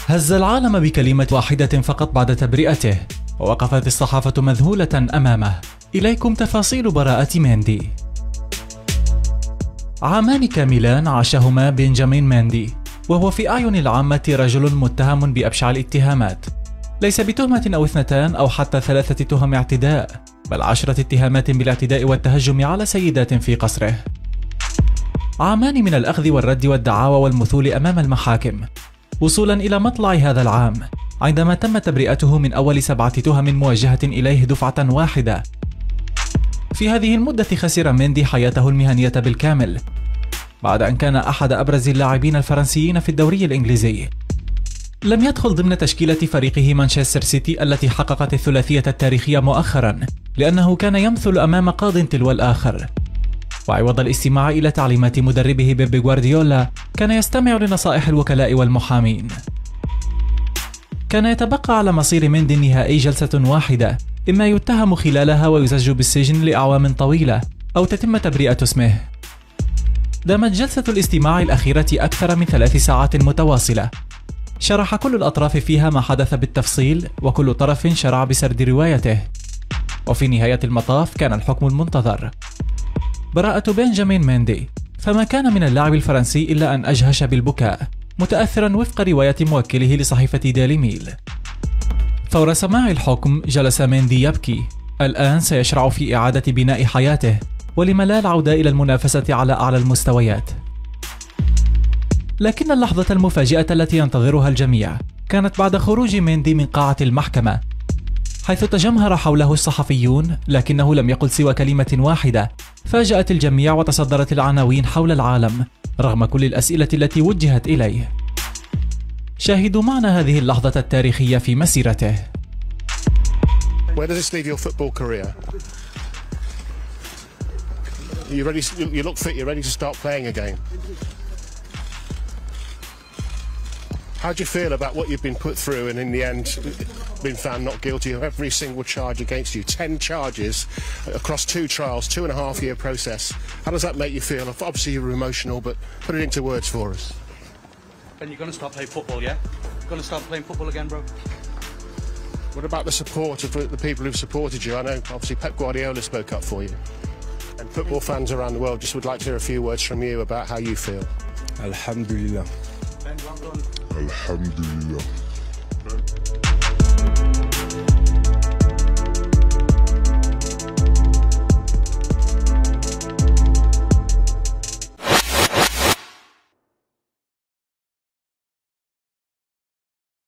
هز العالم بكلمة واحدة فقط بعد تبرئته، ووقفت الصحافة مذهولة أمامه. إليكم تفاصيل براءة ميندي. عامان كاملان عاشهما بنجامين ميندي، وهو في أعين العامة رجل متهم بأبشع الاتهامات، ليس بتهمة أو 2 أو حتى 3 تهم اعتداء، بل 10 اتهامات بالاعتداء والتهجم على سيدات في قصره. عامان من الأخذ والرد والدعاوى والمثول أمام المحاكم، وصولا إلى مطلع هذا العام عندما تم تبرئته من أول 7 تهم موجهة إليه دفعة واحدة. في هذه المدة خسر ميندي حياته المهنية بالكامل، بعد أن كان أحد أبرز اللاعبين الفرنسيين في الدوري الإنجليزي. لم يدخل ضمن تشكيلة فريقه مانشستر سيتي التي حققت الثلاثية التاريخية مؤخرا، لأنه كان يمثل أمام قاض تلو الآخر، وعوض الاستماع إلى تعليمات مدربه بيب غوارديولا كان يستمع لنصائح الوكلاء والمحامين. كان يتبقى على مصير ميندي النهائي جلسة واحدة، إما يتهم خلالها ويزج بالسجن لأعوام طويلة، أو تتم تبرئة اسمه. دامت جلسة الاستماع الأخيرة أكثر من 3 ساعات متواصلة، شرح كل الأطراف فيها ما حدث بالتفصيل، وكل طرف شرع بسرد روايته. وفي نهاية المطاف كان الحكم المنتظر، براءة بنجامين ميندي. فما كان من اللاعب الفرنسي إلا أن أجهش بالبكاء، متأثرا وفق رواية موكله لصحيفة ديلي ميل. فور سماع الحكم جلس ميندي يبكي. الآن سيشرع في إعادة بناء حياته، ولم لا العودة إلى المنافسة على أعلى المستويات. لكن اللحظة المفاجئة التي ينتظرها الجميع كانت بعد خروج ميندي من قاعة المحكمة، حيث تجمهر حوله الصحفيون، لكنه لم يقل سوى كلمة واحدة فاجأت الجميع وتصدرت العناوين حول العالم رغم كل الأسئلة التي وجهت إليه. شاهدوا معنا هذه اللحظة التاريخية في مسيرته. Where does this leave your football career? You ready? You look fit. You're ready to start playing again. How do you feel about what you've been put through and in the end been found not guilty of every single charge against you? 10 charges across 2 trials, 2.5-year process. How does that make you feel? Obviously you're emotional, but put it into words for us. And you're going to start playing football, yeah? Going to start playing football again, bro? What about the support of the people who've supported you? I know obviously Pep Guardiola spoke up for you. And football fans around the world just would like to hear a few words from you about how you feel. Alhamdulillah. Ben, well done. Alhamdulillah.